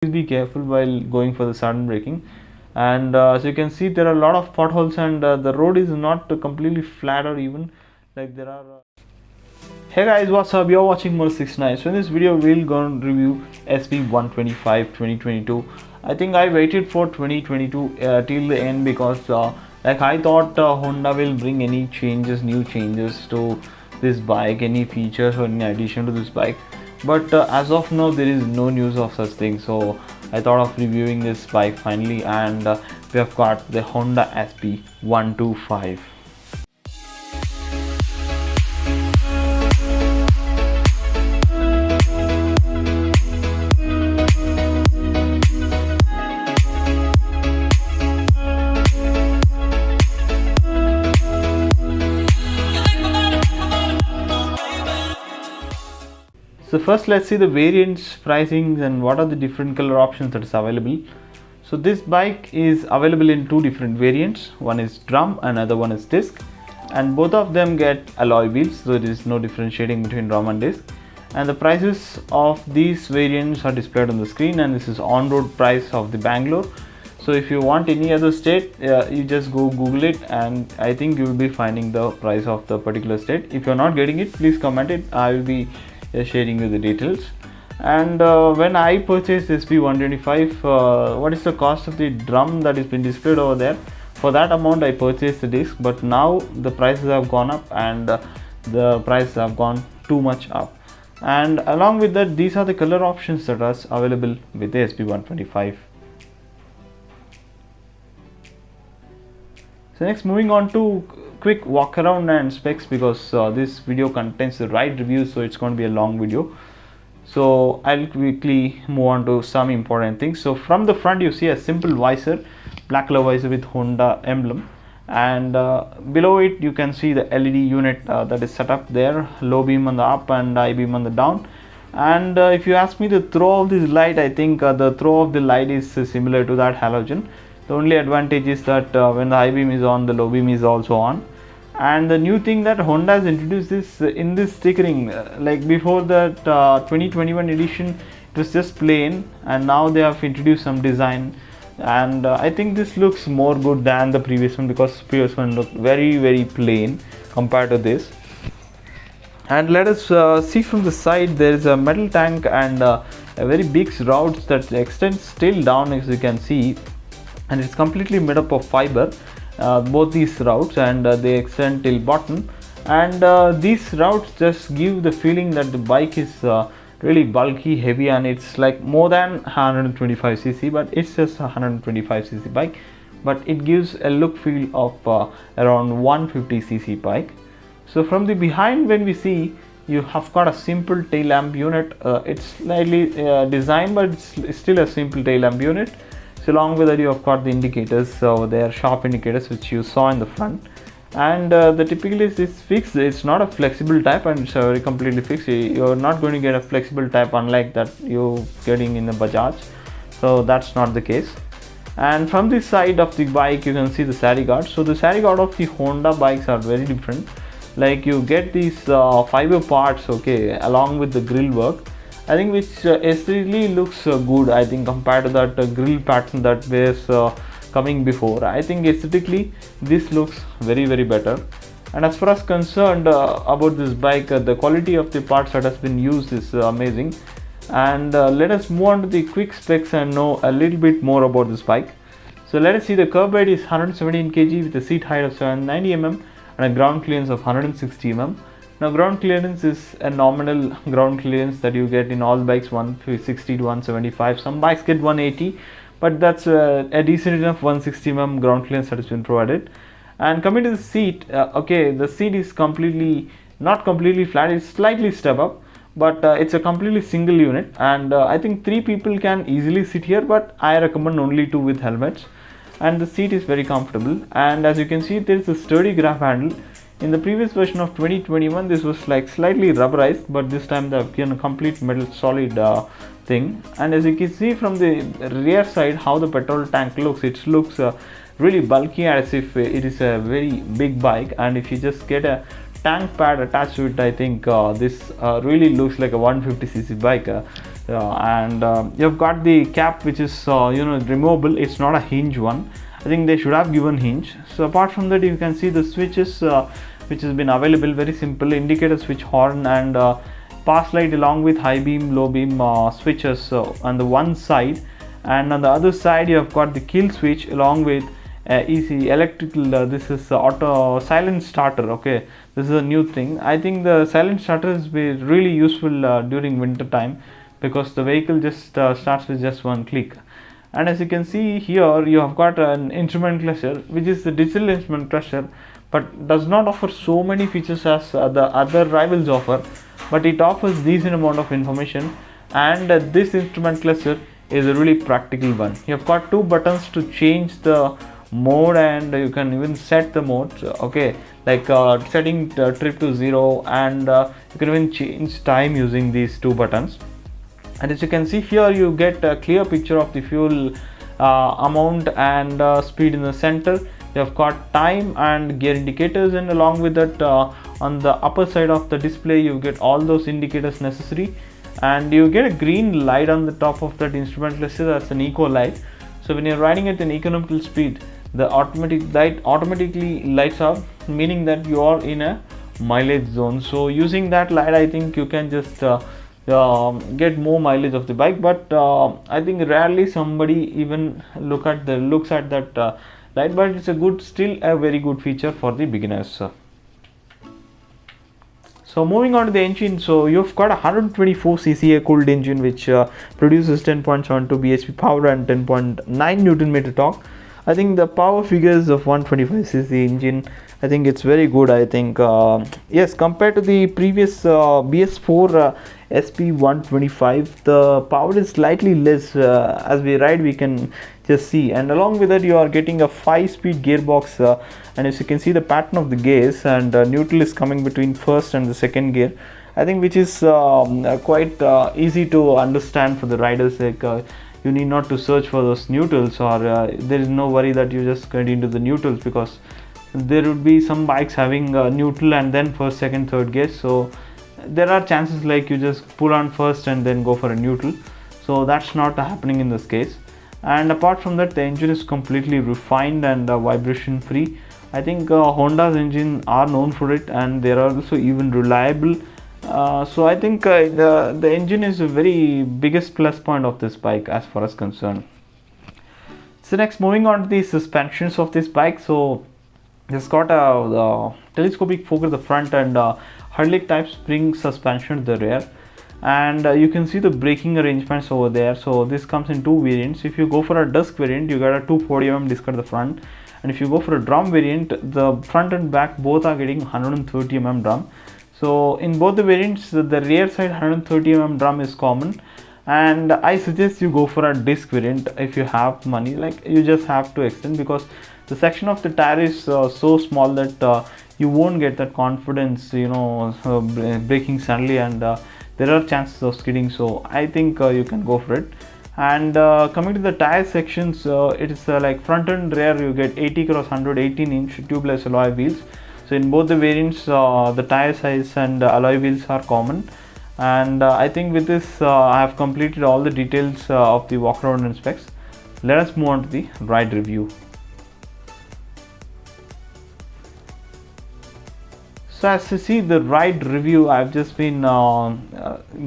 please be careful while going for the sudden braking. And as you can see, there are a lot of potholes, and the road is not completely flat or even, like there are Hey guys, what's up? You're watching More69. So in this video we'll go and review SP125 2022. I think I waited for 2022 till the end because like I thought Honda will bring any changes, new changes to this bike, any features or any addition to this bike. But as of now there is no news of such things. So I thought of reviewing this bike finally, and we have got the Honda SP125. So first let's see the variants, pricings, and what are the different color options that is available. So this bike is available in two different variants. One is drum, another one is disc, and both of them get alloy wheels, so there is no differentiating between drum and disc. And the prices of these variants are displayed on the screen, and this is on-road price of the Bangalore. So if you want any other state, you just go Google it, and I think you will be finding the price of the particular state. If you're not getting it, please comment it. I will be sharing you the details. And when I purchased SP125, what is the cost of the drum that is been displayed over there? For that amount I purchased the disc, but now the prices have gone up, and the prices have gone too much up. And along with that, these are the color options that are available with the SP125. So next, moving on to quick walk around and specs, because this video contains the ride reviews, so it's going to be a long video. So I'll quickly move on to some important things. So from the front you see a simple visor, black color visor with Honda emblem, and below it you can see the LED unit that is set up there, low beam on the up and high beam on the down. And if you ask me the throw of this light, I think the throw of the light is similar to that halogen. The only advantage is that when the high beam is on, the low beam is also on. And the new thing that Honda has introduced is in this stickering, like before that 2021 edition it was just plain, and now they have introduced some design, and I think this looks more good than the previous one, because previous one looked very plain compared to this. And let us see from the side, there is a metal tank and a very big route that extends still down, as you can see, and it's completely made up of fiber. Both these routes, and they extend till bottom, and these routes just give the feeling that the bike is really bulky, heavy, and it's like more than 125cc, but it's just a 125cc bike, but it gives a look feel of around 150cc bike. So from the behind, when we see, you have got a simple tail lamp unit. It's slightly designed, but it's still a simple tail lamp unit. So along with that, you have got the indicators over there, sharp indicators, which you saw in the front, and the typically is fixed. It's not a flexible type, and it's very completely fixed. You're not going to get a flexible type unlike that you're getting in the Bajaj, so that's not the case. And from this side of the bike you can see the sari guard. So the sari guard of the Honda bikes are very different. Like you get these fiber parts, okay, along with the grill work, I think, which aesthetically looks good, I think, compared to that grill pattern that was coming before. I think aesthetically this looks very better. And as far as concerned about this bike, the quality of the parts that has been used is amazing. And let us move on to the quick specs and know a little bit more about this bike. So let us see, the curb weight is 117 kg with a seat height of 790 mm and a ground clearance of 160 mm. Now ground clearance is a nominal ground clearance that you get in all bikes, 160 to 175. Some bikes get 180, but that's a decent enough 160 mm ground clearance that has been provided. And coming to the seat, okay, the seat is not completely flat, it's slightly step up, but it's a completely single unit, and I think 3 people can easily sit here, but I recommend only 2 with helmets. And the seat is very comfortable, and as you can see, there is a sturdy grab handle. In the previous version of 2021, this was like slightly rubberized, but this time they have given a complete metal solid thing. And as you can see from the rear side, how the petrol tank looks, it looks really bulky, as if it is a very big bike. And if you just get a tank pad attached to it, I think this really looks like a 150cc bike. And you've got the cap, which is removable. It's not a hinge one. I think they should have given hinge. So apart from that, you can see the switches which has been available. Very simple: indicator, switch, horn, and pass light, along with high beam, low beam switches on the one side, and on the other side you have got the kill switch along with easy electrical. This is auto silent starter. Okay, this is a new thing. I think the silent starter is really useful during winter time, because the vehicle just starts with just one click. And as you can see here, you have got an instrument cluster, which is the digital instrument cluster, but does not offer so many features as the other rivals offer, but it offers decent amount of information. And this instrument cluster is a really practical one. You have got two buttons to change the mode, and you can even set the mode. Okay, like setting trip to 0, and you can even change time using these two buttons. And as you can see here, you get a clear picture of the fuel amount and speed in the center. You have got time and gear indicators, and along with that, on the upper side of the display, you get all those indicators necessary. And you get a green light on the top of that instrument cluster. That's an eco light. So when you're riding at an economical speed, the automatic light automatically lights up, meaning that you are in a mileage zone. So using that light, I think you can just get more mileage of the bike. But I think rarely somebody even looks at that light, but it's still a very good feature for the beginners. So moving on to the engine, so you've got a 124cc air cooled engine, which produces 10.72 bhp power and 10.9 Nm torque. I think the power figures of 125cc engine, I think it's very good. I think yes, compared to the previous BS4 SP125, the power is slightly less. As we ride, we can just see. And along with that, you are getting a 5-speed gearbox, and as you can see the pattern of the gears, and neutral is coming between first and the second gear, I think, which is quite easy to understand for the riders. Like you need not to search for those neutrals, or there is no worry that you just get into the neutrals, because there would be some bikes having neutral and then first, second, third gear. So there are chances like you just pull on first and then go for a neutral. So that's not happening in this case. And apart from that, the engine is completely refined and vibration free. I think Honda's engine are known for it, and they are also even reliable. So I think the engine is a very biggest plus point of this bike as far as concerned. So next, moving on to the suspensions of this bike. So it's got a telescopic fork at the front and Hurley type spring suspension at the rear. And you can see the braking arrangements over there. So this comes in two variants. If you go for a disc variant, you got a 240mm disc at the front, and if you go for a drum variant, the front and back both are getting 130mm drum. So in both the variants, the rear side 130mm drum is common, and I suggest you go for a disc variant if you have money. Like, you just have to extend, because the section of the tire is so small that you won't get that confidence, braking suddenly, and there are chances of skidding. So I think you can go for it. And coming to the tire sections, it is like front and rear, you get 80x100 18-inch tubeless alloy wheels. So in both the variants, the tire size and alloy wheels are common. And I think with this, I have completed all the details of the walkaround and specs. Let us move on to the ride review. So as you see the ride review, I've just been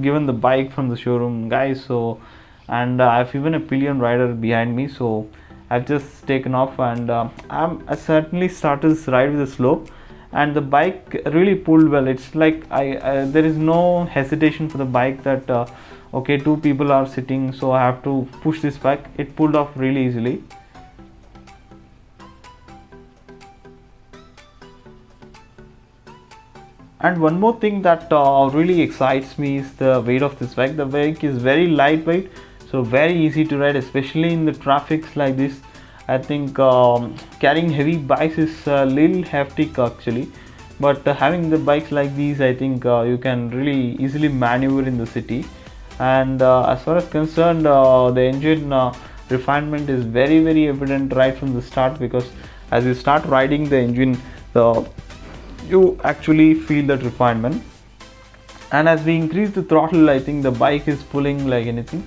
given the bike from the showroom, guys. So, and I've even a pillion rider behind me. So I've just taken off, and I certainly started this ride with a slope, and the bike really pulled well. It's like there is no hesitation for the bike that okay, two people are sitting, so I have to push this bike. It pulled off really easily. And one more thing that really excites me is the weight of this bike. The bike is very lightweight, so very easy to ride, especially in the traffics like this. I think carrying heavy bikes is a little hefty actually, but having the bikes like these, I think you can really easily maneuver in the city. And as far as concerned, the engine refinement is very evident right from the start, because as you start riding the engine, you actually feel that refinement. and as we increase the throttle, I think the bike is pulling like anything.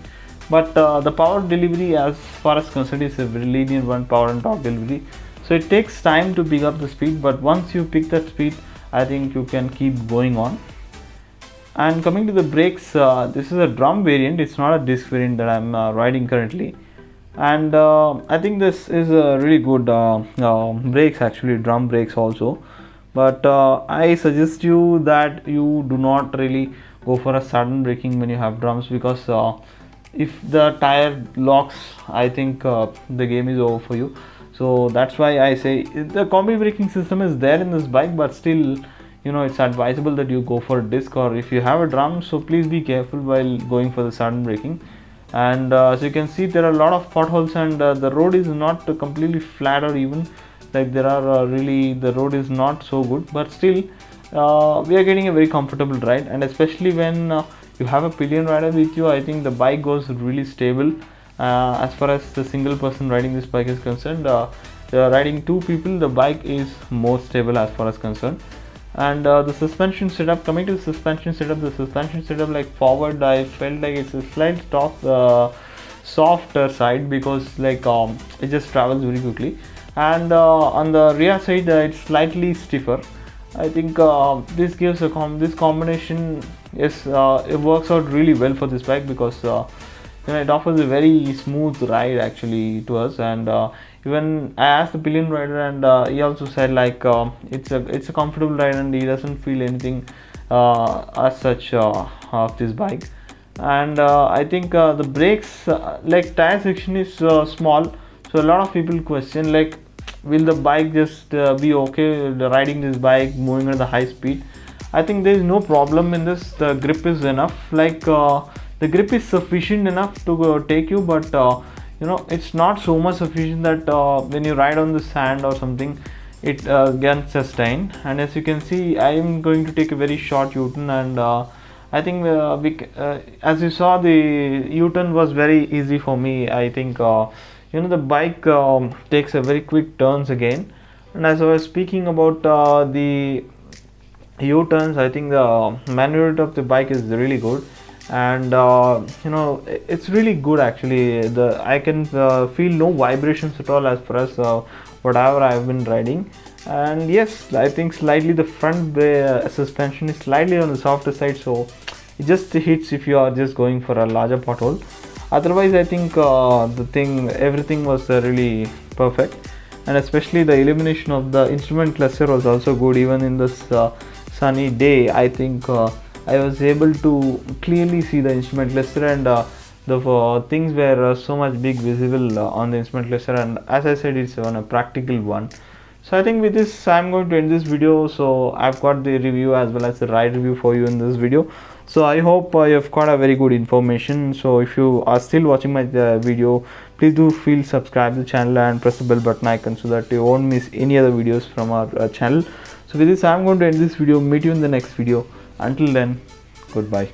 But the power delivery as far as concerned is a very linear one, power and torque delivery, so it takes time to pick up the speed, but once you pick that speed, I think you can keep going on. And coming to the brakes, this is a drum variant, it's not a disc variant that I'm riding currently. And I think this is a really good brakes, actually drum brakes also. But I suggest you that you do not really go for a sudden braking when you have drums, because if the tire locks, I think the game is over for you. So that's why I say the combi braking system is there in this bike, but still, you know, it's advisable that you go for a disc, or if you have a drum, so please be careful while going for the sudden braking. And as you can see, there are a lot of potholes, and the road is not completely flat or even, like there are really, the road is not so good, but still we are getting a very comfortable ride. And especially when you have a pillion rider with you, I think the bike goes really stable. As far as the single person riding this bike is concerned, riding two people, the bike is more stable as far as concerned. And the suspension setup, coming to the suspension setup, like forward, I felt like it's a slight softer side, because like it just travels very quickly. And on the rear side, it's slightly stiffer. I think this gives a this combination is it works out really well for this bike, because you know, it offers a very smooth ride actually to us. And even I asked the pillion rider, and he also said like it's a comfortable ride, and he doesn't feel anything as such of this bike. And I think the brakes, like tire section is small, so a lot of people question like, will the bike just be okay riding this bike moving at the high speed? I think there is no problem in this. The grip is enough, like the grip is sufficient enough to take you, but you know, it's not so much sufficient that when you ride on the sand or something, it can sustain. And as you can see, I am going to take a very short U-turn, and I think as you saw, the U-turn was very easy for me. I think you know, the bike takes a very quick turns again. And as I was speaking about the U-turns, I think the maneuverability of the bike is really good. And you know, it's really good actually. I can feel no vibrations at all as far as whatever I've been riding. And yes, I think slightly the front suspension is slightly on the softer side, so it just hits if you are just going for a larger pothole. Otherwise, I think everything was really perfect. And especially the illumination of the instrument cluster was also good, even in this sunny day. I think I was able to clearly see the instrument cluster, and the things were so much big visible on the instrument cluster. And as I said, it's on a practical one. So I think with this, I'm going to end this video. So I've got the review as well as the ride review for you in this video. So I hope you've got a very good information. So if you are still watching my video, please do feel subscribe to the channel and press the bell button icon, so that you won't miss any other videos from our channel. So with this, I'm going to end this video. Meet you in the next video. Until then, goodbye.